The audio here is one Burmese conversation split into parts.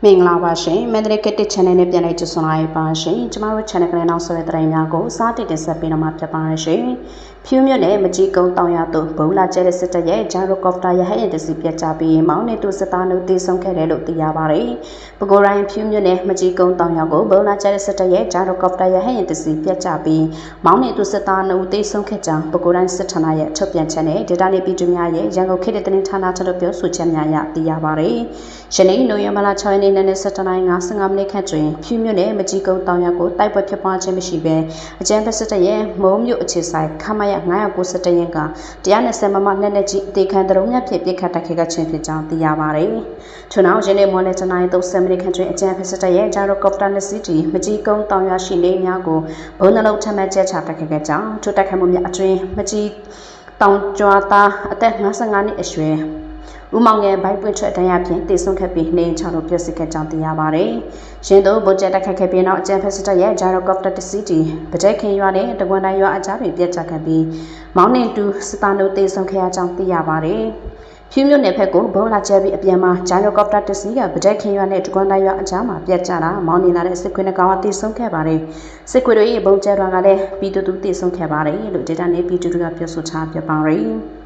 မင်္ဂလာပါရှင်မန္တလေးကတစ် channel နဲ့ပြန်လည်ကြိုဆိုလိုက်ပါရှင်ကျမတို့ channel ကလေးနောက်ဆက်တဲ့သတင်းများကိုစတင်ဆက်ပေးတော့မှာဖြစ်ပါရှင်ဖြူးမြတ်နဲ့မကြီးကုန်းတောင်ရသူဘုံလာကျဲတဲ့စစ်တပ်ရဲ့ဂျာရိုကော်ပတာရဟရင်တစီပြတ်ကြပြီးမောင်းနေသူစစ်သားတို့တည်ဆုံခဲ့တယ်လို့သိရပါတယ်ပဲခူးတိုင်းဖြူးမြတ်နဲ့မကြီးကုန်းတောင်ရကိုဘုံလာကျဲတဲ့စစ်တပ်ရဲ့ဂျာရိုကော်ပတာရဟရင်တစီပြတ်ကြပြီးမောင်းနေသူစစ်သားတို့တည်ဆုံခဲ့ကြောင်းပဲခူးတိုင်းစစ်ဌာနရဲ့ထုတ်ပြန်ချက်နဲ့ဒေတာနေပြည်သူများရဲ့ရန်ကုန်ခေတ်တဲ့သတင်းဌာနထပ်ပြောဆိုချက်များရသိရပါတယ်ယနေ့နိုဝင်ဘာလ6ရက်နေ့နဲ့17နိုင်55မိနစ်ခန့်တွင်ဖြူးမြတ်နဲ့မကြီးကုန်းတောင်ရကိုတိုက်ပွဲဖြစ်ပွားခြင်းမရှိဘဲအကြမ်းဖက်စစ်တပ်ရဲ့မုံမြို့အခြေဆိုင်ခမရ991ရင်းက120မမလက်နဲ့ကြီးအသေးခံတရုံးမြဖြင့်ပြစ်ခတ်တိုက်ခိုက်ခြင်းဖြစ်ကြောင်းသိရပါတယ်။ထို့နောက်ယနေ့မွန်နယ်တနိုင်30မိနစ်ခန့်တွင်အကြမ်းဖက်စစ်တပ်ရဲ့ဂျာရိုကော်ပတာနှစ်စီးတီမကြီးကုန်းတောင်ရရှိနေများကိုဘုံနှလုံးထမ်းမှတ်ချက်ချတိုက်ခိုက်ခဲ့ကြောင်းထိုတိုက်ခိုက်မှုများအတွင်းမကြီးတောင်ကျွာသားအသက်55နှစ်အရွယ်ဦးမောင်ငယ်ဘိုက်ပွင့်ထွက်တရားဖြင့်တည်ဆုံခဲ့ပြီးနေချောင်းတို့ပြစ်စစ်ခဲ့ကြောင်းသိရပါတယ်။ရင်းတို့ဗိုလ်ကျတိုက်ခိုက်ခဲ့ပြီးနောက်အကြမ်းဖက်စစ်တပ်ရဲ့ဂျာရိုကော်ပတာတစ်စီးတီပကြိုက်ခင်ရွာနဲ့တကွန်တိုင်းရွာအကြားတွင်ပြစ်ချခဲ့ပြီးမောင်းနေတူစစ်သားတို့တည်ဆုံခဲ့ရကြောင်းသိရပါတယ်။ဖြူးမြို့နယ်ဘက်ကိုဘုံလာကျဲပြီးအပြန်မှာဂျာရိုကော်ပတာတစ်စီးကပကြိုက်ခင်ရွာနဲ့တကွန်တိုင်းရွာအကြားမှာပြစ်ချတာမောင်းနေလာတဲ့စစ်ခွေးနှကောင်ကတည်ဆုံခဲ့ပါတယ်။စစ်ခွေးတို့ရဲ့ဘုံကျဲတော်ကလည်းပြည်သူတည်ဆုံခဲ့ပါတယ်လို့ဒေတာနေပြည်သူကပြောဆိုထားပြပါတယ်။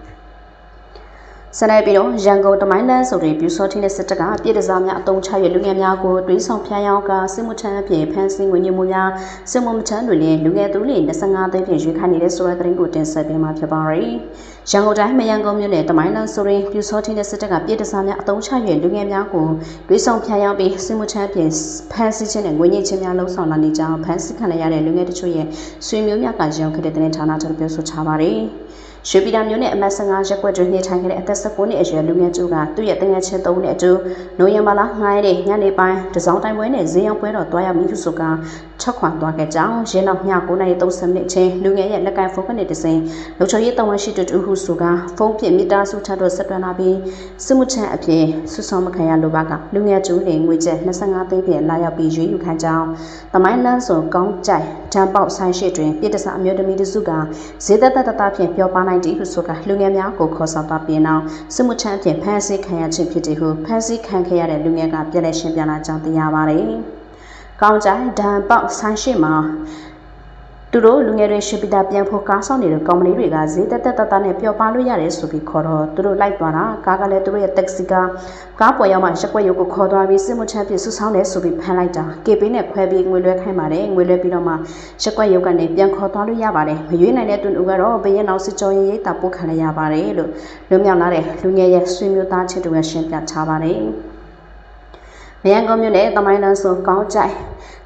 ဆန္ဒပြီးတော့ရန်ကုန်တမိုင်းလန်းဆိုတဲ့ပြူစောထင်းတဲ့စစ်တပ်ကပြည်တစားများအုံချရလူငယ်များကိုတွေးဆောင်ဖျားယောင်းကစစ်မှုထမ်းအဖြစ်ဖမ်းဆီးဝင်ညမှုများစစ်မှုမထမ်းတွေနဲ့လူငယ်သူတွေ25သိန်းဖြင့်ရွေးခိုင်းနေတဲ့ဆိုတဲ့သတင်းကိုတင်ဆက်ပေးမှာဖြစ်ပါရယ်။ရန်ကုန်တိုင်းမရန်ကုန်မြို့နယ်တမိုင်းလန်းဆိုတဲ့ပြူစောထင်းတဲ့စစ်တပ်ကပြည်တစားများအုံချရလူငယ်များကိုတွေးဆောင်ဖျားယောင်းပြီးစစ်မှုထမ်းအဖြစ်ဖမ်းဆီးခြင်းနဲ့ငွေညှစ်ခြင်းများလှုံ့ဆော်လာနေကြောင်းဖမ်းဆီးခံရတဲ့လူငယ်တချို့ရဲ့ဆွေမျိုးများကရောင်းခဲ့တဲ့သတင်းဌာနချုပ်ပြောဆိုထားပါရယ်။ရွှေပြည်သာမြို့နယ်အမှတ်15ရပ်ကွက်တွင်နေထိုင်ခဲ့တဲ့အသက်19နှစ်အရွယ်လူငယ်ကျူကသူ့ရဲ့တငယ်ချင်း3နှစ်အတူနိုဝင်ဘာလ9ရက်နေ့ညနေပိုင်းတစောင်းတိုင်ပွဲနဲ့ဈေးရောင်းပွဲတော်တွားရောက်မိဟုဆိုကချက်ခွန်သွားခဲ့ကြောင်းရင်းနောက်ည9:30မိနစ်ချင်းလူငယ်ရဲ့လက်ကိုင်ဖုန်းကနေတစဉ်လုံခြုံရေးတာဝန်ရှိသူဟုဆိုကဖုန်းဖြင့်မိသားစုထပ်တော့ဆက်သွယ်လာပြီးစစ်မှုထမ်းအဖြစ်ဆွဆောင်းမခံရလိုပါကလူငယ်ကျူနဲ့ငွေကျပ်25သိန်းဖြင့်လာရောက်ပြီးရွေးယူခံကြောင်းတမိုင်းလန်းစုံကောင်းကြိုက်ဓာတ်ပေါက်ဆိုင်ရှိတွင်ပြည်တစားအမျိုးသမီးတစုကဈေးသက်ဖြင့်ပြောပါနိုင်သည်ဟုဆိုကလူငယ်များကိုခေါ်ဆောင်သွားပြီးနောက်စစ်မှုထမ်းအဖြစ်ဖမ်းဆီးခံရခြင်းဖြစ်သည်ဟုဖမ်းဆီးခံခဲ့ရတဲ့လူငယ်ကပြည့်လက်ရှင်းပြလာကြောင်းသိရပါတယ်။ကောင်းကြိုင်ဓာတ်ပေါက်ဆိုင်ရှိမှာသူတို့လူငယ်တွေရှိပြီးသားပြန်ဖို့ကားဆောင်နေတဲ့ကော်မတီတွေကဈေးတက်နဲ့ပျော်ပါလို့ရတယ်ဆိုပြီးခေါ်တော့သူတို့လိုက်သွားတာကားကလည်းသူတို့ရဲ့တက်ဆီကားပေါ်ရောက်မှရက်ွက်ရုပ်ကိုခေါ်သွားပြီးစစ်မှုထမ်းပြဆူဆောင်းတယ်ဆိုပြီးဖမ်းလိုက်တာကေပေးနဲ့ခွဲပြီးငွေလွှဲခိုင်းပါတယ်ငွေလွှဲပြီးတော့မှရက်ွက်ရုပ်ကနေပြန်ခေါ်သွားလို့ရပါတယ်မရွေးနိုင်တဲ့သူတို့ကတော့ဘရင်အောင်စစ်ကြောရေးတာပို့ခံရပါတယ်လို့လွမြောက်လာတဲ့လူငယ်ရဲ့ဆွေမျိုးသားချစ်တို့ကရှင်းပြထားပါတယ်မရန်ကုန်မြို့နယ်တမိုင်းလန်းဆိုကောင်းကြိုက်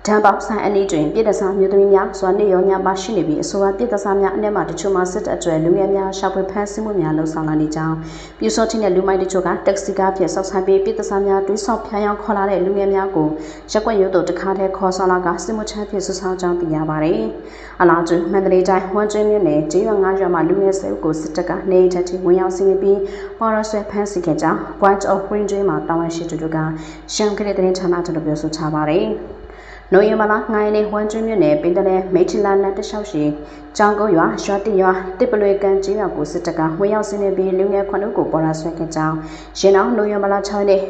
ဓာတ်ပေါက်ဆိုင်အနီးတွင်ပြည်တစားမျိုးသမီးများစွာနေရောညပါရှိနေပြီးအဆိုပါပြည်တစားများအနက်မှတချို့မှစစ်တပ်အကျွဲလူငယ်များရှာဖွေဖမ်းဆီးမှုများလှုံ့ဆော်လာနေကြောင်းပြူစောထင်းတဲ့လူမိုက်တချို့ကတက်ဆီကားဖြင့်စောက်ဆိုင်ပြီးပြည်တစားများတွေးဆောက်ဖျားယောင်းခေါ်လာတဲ့လူငယ်များကိုရက်ွက်ရုပ်တို့တခါတည်းခေါ်ဆောင်လာကစစ်မှုထမ်းဖြင့်ဆူဆောင်းကြောင်းသိရပါတယ်။အလားတူမန္တလေးတိုင်းဝမ်းကျွန်းမြို့နယ်ကျေးရွာ9ရွာမှာလူငယ်10ဦးကိုစစ်တပ်ကနေထက်ထိဝင်ရောက်စီးနင်းပြီးပေါ်ရဆွဲဖမ်းဆီးခဲ့ကြောင်း Point of Range မှာတာဝန်ရှိသူတို့ကရှမ်းကလေးသတင်းဌာနတို့ပြောဆိုထားပါတယ်။နိုဝင်ဘာလ9ရက်နေ့ဝမ်းကျွန်းမြို့နယ်ပင်တလဲမိထလာနတ်တလျှောက်ရှိကျောင်းကုန်းရွာရွာတိရွာတစ်ပလွေကန်ကျေးရွာကိုစစ်တပ်ကဝင်ရောက်စီးနင်းပြီးလူငယ်9ဦးကိုပေါ်လာဆွဲခဲ့ကြောင်းရင်းနောက်နိုဝင်ဘာလ6ရက်နေ့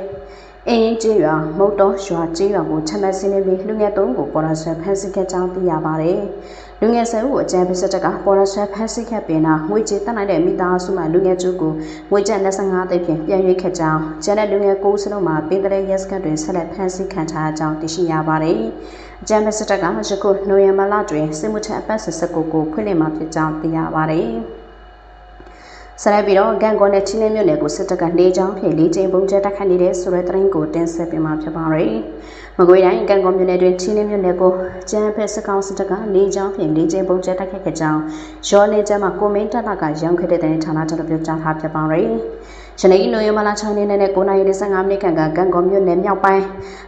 အင်းကျေးရွာမုတ်တော်ရွာကျေးရွာကိုချမ်းသာစီးနင်းပြီးလူငယ်3ဦးကိုပေါ်လာဆွဲဖမ်းဆီးခဲ့ကြောင်းသိရပါတယ်။လူငယ်10ဦးကိုအကြမ်းဖက်စစ်တပ်ကပေါ်လာဆွဲဖမ်းဆီးခဲ့ပြီးနောက်ငွေကြေးတက်နိုင်တဲ့မိသားစုမှလူငယ်2ကိုငွေကျပ်25သိန်းဖြင့်ပြန်ရွေးခဲ့ကြောင်းကျန်တဲ့လူငယ်9ဦးစလုံးမှာပင်တလဲရက်စခန်းတွင်ဆက်လက်ဖမ်းဆီးခံထားကြောင်းသိရှိရပါတယ်။အကြမ်းဖက်စစ်တပ်ကယခုနိုဝင်ဘာလတွင်စစ်မှုထမ်းအပတ်19ကိုဖွင့်လှစ်မှာဖြစ်ကြောင်းသိရပါတယ်။ဆရာပြီးတော့ဂန်ကောနဲ့ချင်းလေးမြို့နယ်ကိုစစ်တပ်ကနေကြောင်းဖြင့်၄ကျင်းပုံကျတက်ခတ်နေတဲ့ဆိုတဲ့သတင်းကိုတင်ဆက်ပေးမှာဖြစ်ပါရယ်။မကွေးတိုင်းဂန်ကောမြို့နယ်တွင်ချင်းလေးမြို့နယ်ကိုကျန်းဖက်စစ်ကောင်စစ်တပ်ကနေကြောင်းဖြင့်၄ကျင်းပုံကျတက်ခတ်ခဲ့ကြောင်းရောနေကျမ်းမှာကိုမင်းတပ်ကရောင်းခဲ့တဲ့သတင်းဌာနချုပ်ပြောကြားထားဖြစ်ပါရယ်။ယနေ့နိုဝင်ဘာလ6ရက်နေ့နဲ့9:45မိနစ်ခန့်ကဂန်ကောမြို့နယ်မြောက်ပိုင်း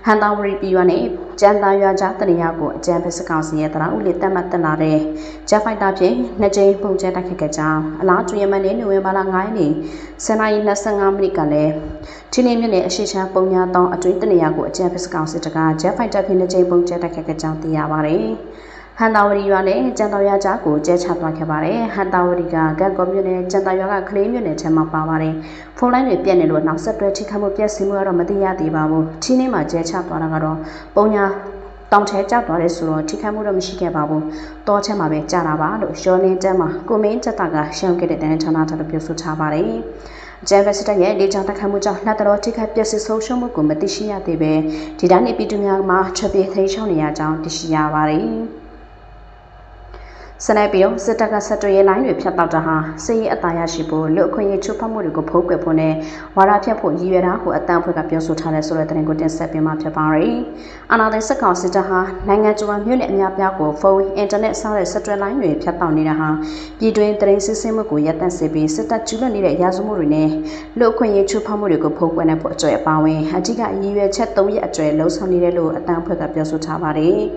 ဟန်တောင်ဝရီပြည်ရွာနဲ့ကျန်းသားရွာကြားတနေရာကိုအကြမ်းဖက်စစ်ကောင်စီရဲ့တရားဥပဒေတတ်မှတ်တက်လာတဲ့ဂျက်ဖိုက်တာဖြင့်2ကြိမ်ပုံကျတက်ခဲ့ကြောင်းအလားတူရမန်နေ့နိုဝင်ဘာလ9ရက်နေ့10:25မိနစ်ကလည်းချင်းလေးမြို့နယ်အရှိချမ်းပုံညာတောင်းအတွင်းတနေရာကိုအကြမ်းဖက်စစ်ကောင်စစ်တပ်ကဂျက်ဖိုက်တာဖြင့်2ကြိမ်ပုံကျတက်ခဲ့ကြောင်းသိရပါတယ်။ဟ ဟန်တာဝရီရွာနဲ့ကျန်တော်ရွာကြားကိုကျဲချသွားခဲ့ပါတယ်ဟန်တာဝရီကဂတ်ကောမြို့နယ်ကျန်တော်ရွာကကလေးမြို့နယ်ထဲမှာပါပါတယ်ဖုန်းလိုင်းတွေပြတ်နေလို့နောက်ဆက်တွဲထိခိုက်မှုပြည့်စည်မှုကတော့မသိရသေးပါဘူးချင်းနေ့မှာကျဲချသွားတာကတော့ပုံညာတောင်ထဲကျသွားတယ်ဆိုတော့ထိခိုက်မှုတော့မရှိခဲ့ပါဘူးတောထဲမှာပဲကြာတာပါလို့ရှောလင်းတဲမှာကိုမင်းတက်တာကရှောင်းခဲ့တဲ့တန်းဌာနထပ်ပြောဆိုထားပါတယ်ဂျန်ဗက်စတရဲ့လေကြောင်းတိုက်ခိုက်မှုကြောင့်လက်တော်ထိခိုက်ပျက်စီးဆုံးရှုံးမှုကိုမသိရှိရသေးပဲဒီတိုင်းနေပြည်သူများမှာချက်ပြေးထိန်းချုပ်နေရကြောင်းသိရှိရပါတယ်စနေပြီးတော့စစ်တပ်ကဆက်တွေ့ရလိုင်းတွေဖြတ်တောက်တာဟာစစ်ရေးအသားရရှိဖို့လူအခွင့်အရေးချိုးဖောက်မှုတွေကိုဖုံးကွယ်ဖို့နဲ့ဝါဒဖြတ်ဖို့ရည်ရွယ်တာကိုအတန်းဖွဲ့ကပြောဆိုထားတဲ့ဆိုတဲ့သတင်းကိုတင်ဆက်ပေးမှာဖြစ်ပါတယ်။အာဏာသိမ်းစစ်ကောင်စစ်တပ်ဟာနိုင်ငံကျော်မြို့နယ်အများပြားကိုဖုန်းအင်တာနက်စတဲ့ဆက်တွေ့လိုင်းတွေဖြတ်တောက်နေတာဟာပြည်တွင်းသတင်းစစ်ဆေးမှုကိုရပ်တန့်စေပြီးစစ်တပ်ကျူးလွန်နေတဲ့ရာဇဝမှုတွေနဲ့လူအခွင့်အရေးချိုးဖောက်မှုတွေကိုဖုံးကွယ်နိုင်ဖို့အကြွယ်အပါဝင်အကြီးကအရည်ရွယ်ချက်၃ရက်အကြွယ်လုံးဆောင်နေတယ်လို့အတန်းဖွဲ့ကပြောဆိုထားပါတယ်။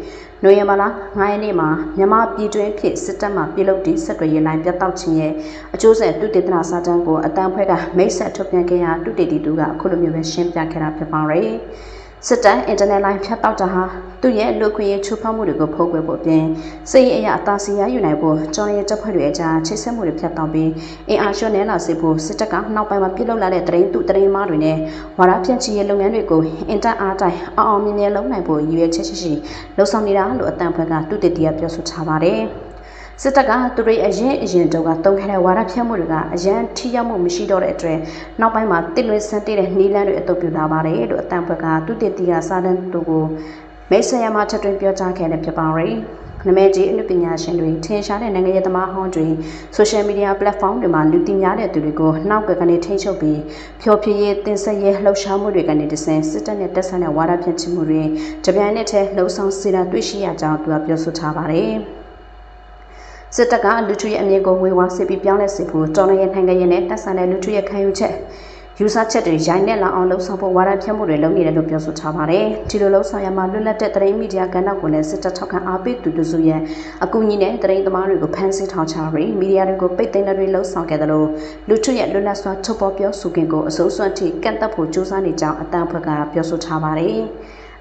နိုဝင်ဘာလ9ရက်နေ့မှာမြန်မာပြည်တွင်းဖြစ်စစ်တပ်မှပြည်လုပ်သည့်ဆက်သွယ်ရေးလိုင်းပြတ်တောက်ခြင်းရဲ့အကျိုးဆက်တုတေသနာစာတမ်းကိုအတန်းဖွဲ့ကမိတ်ဆက်ထုတ်ပြန်ခဲ့ရာတုတေတီတူကအခုလိုမျိုးပဲရှင်းပြခဲ့တာဖြစ်ပါတယ်။စစ်တပ်အင်တာနက်လိုင်းဖြတ်တောက်တာဟာသူ့ရဲ့လူခွင့်ရေးချိုးဖောက်မှုတွေကိုဖုံးကွယ်ဖို့အပြင်စစ်ရေးအရာအသာစီးရယူနိုင်ဖို့ကျောင်းရဲတပ်ဖွဲ့တွေအကြားချိတ်ဆက်မှုတွေဖြတ်တောက်ပြီးအင်အားလျှော့နေလာစေဖို့စစ်တပ်ကနောက်ပိုင်းမှာပြုလုပ်လာတဲ့တရင်မားတွေနဲ့ဝါဒဖြန့်ချီရေးလုပ်ငန်းတွေကိုအင်တာအားတိုင်အောင်မြင်မြင်လုပ်နိုင်ဖို့ရည်ရွယ်ချက်ရှိလှုံ့ဆော်နေတာလို့အတန်းဖွဲ့ကတုတေတီကပြောဆိုထားပါတယ်။စစ်တပ်ကသူတွေအရင်တုန်းကတုံးခဲ့တဲ့ဝါဒဖြန့်မှုတွေကအရန်ထိရောက်မှုမရှိတော့တဲ့အတွက်နောက်ပိုင်းမှာတစ်လွင်ဆန်းတဲ့နီလန်းတွေအတုပ်ပြလာပါတယ်လို့အတန်းဘက်ကသူတေတီကစာတမ်းတို့ကိုမိတ်ဆက်ရမှာထပ်တွင်ပြောကြားခဲ့တယ်ဖြစ်ပါတယ်။နမဲကြီးအနုပညာရှင်တွေထင်ရှားတဲ့နိုင်ငံရေးသမားဟောင်းတွေဆိုရှယ်မီဒီယာပလက်ဖောင်းတွေမှာလူသိများတဲ့သူတွေကိုနောက်ကနေထိန်းချုပ်ပြီးဖျော်ဖြေရေးတင်ဆက်ရေးလှုပ်ရှားမှုတွေကနေတဆင့်စစ်တပ်နဲ့တက်ဆိုင်တဲ့ဝါဒဖြန့်ချမှုတွေတပြိုင်နက်တည်းလှုံ့ဆော်စေတာတွေ့ရှိရကြောင်းသူကပြောဆိုထားပါတယ်။စစ်တပ်ကလူထုရဲ့အမြင်ကိုဝေဝါးစစ်ပြီးပြောင်းလဲစေဖို့တော်လှန်ရေးနိုင်ငံရေးနဲ့တပ်ဆန်တဲ့လူထုရဲ့ခံယူချက်ယူဆချက်တွေရိုင်းနဲ့လာအောင်လှုံ့ဆော်ဖို့ဝါဒဖြန့်မှုတွေလုပ်နေတယ်လို့ပြောဆိုထားပါတယ်။ဒီလိုလှုံ့ဆော်ရမှာလွတ်လပ်တဲ့သတင်းမီဒီယာကဏ္ဍကိုလည်းစစ်တပ်ထောက်ခံအားပေးသူတို့စုရဲ့အကူအညီနဲ့သတင်းသမားတွေကိုဖမ်းဆီးထောင်ချပြီးမီဒီယာတွေကိုပိတ်သိမ်းတဲ့တွေလှုံ့ဆော်ခဲ့တယ်လို့လူထုရဲ့လွတ်လပ်စွာထုတ်ဖော်ပြောဆိုခွင့်ကိုအစိုးစွမ်းထိကန့်သတ်ဖို့ကြိုးစားနေကြောင်းအတန်းဖွဲ့ကပြောဆိုထားပါတယ်။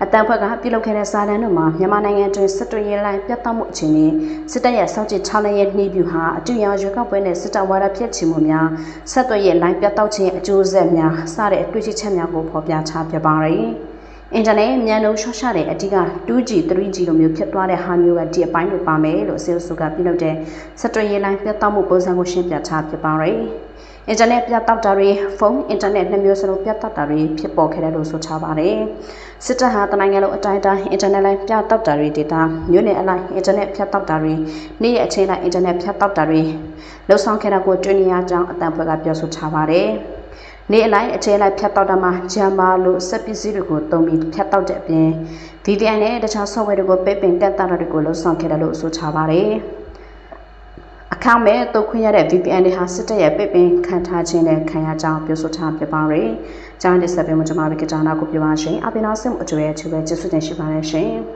အတန်းဖွဲ့ကပြုလုပ်ခဲ့တဲ့စာတမ်းတို့မှာမြန်မာနိုင်ငံတွင်စစ်တွေရေးလိုင်းပြတ်တောက်မှုအခြေအနေစစ်တပ်ရဲ့စောင့်ကြည့်6လရဲ့နှီးပြူဟာအတူရောင်ရွေးကောက်ပွဲနဲ့စစ်တပ်ဝါဒဖြန့်ချီမှုများဆက်သွယ်ရေးလိုင်းပြတ်တောက်ခြင်းအကျိုးဆက်များစတဲ့အတွေ့အကြုံချက်များကိုဖော်ပြချပြပါတယ်။အင်တာနက်မြန်နှုန်းရှော့ချတဲ့အဓိက 2G 3G လိုမျိုးဖြစ်သွားတဲ့ဟာမျိုးကဒီအပိုင်းတွေပါမယ်လို့စေစုကပြုလုပ်တဲ့ဆက်သွယ်ရေးလိုင်းပြတ်တောက်မှုပုံစံကိုရှင်းပြချပြပါတယ်။အင်တာနက်ပြတ်တောက်တာတွေဖုန်းအင်တာနက်နှစ်မျိုးစလုံးပြတ်တောက်တာတွေဖြစ်ပေါ်ခဲ့တယ်လို့ဆိုထားပါတယ်။စစ်တပ်ဟာတနိုင်ငံလုံးအတိုင်းအတာအင်တာနက်လိုင်းပြတ်တောက်တာတွေဒေတာမြို့နယ်အလိုက်အင်တာနက်ဖြတ်တောက်တာတွေနေ့ရက်အချိန်လိုက်အင်တာနက်ဖြတ်တောက်တာတွေလှုံ့ဆော်ခဲ့တာကိုတွေ့နေရကြောင်းအတန်းဖွဲ့ကပြောဆိုထားပါတယ်။နေ့အလိုက်အချိန်လိုက်ဖြတ်တောက်တာမှာဂျမ်မာလို့စက်ပစ္စည်းတွေကိုတုံးပြီးဖြတ်တောက်တဲ့အပြင် VPN နဲ့တခြား software တွေကိုပိတ်ပင်ကန့်သတ်တာတွေကိုလှုံ့ဆော်ခဲ့တယ်လို့ဆိုထားပါတယ်။အခါမဲ့တုတ်ခွင့်ရတဲ့ VPN တွေဟာစစ်တပ်ရဲ့ပိတ်ပင်ခံထားခြင်းနဲ့ခံရကြောင်းပြောဆိုထားပြပါရယ်။ကျောင်းတဲ့ဆက်ပေးမှုကျွန်မတို့ကတာနာကိုပြောပါရှင်။အပင်နာစင်အကျွဲချူပဲကျေးဇူးတင်ရှိပါတယ်ရှင်။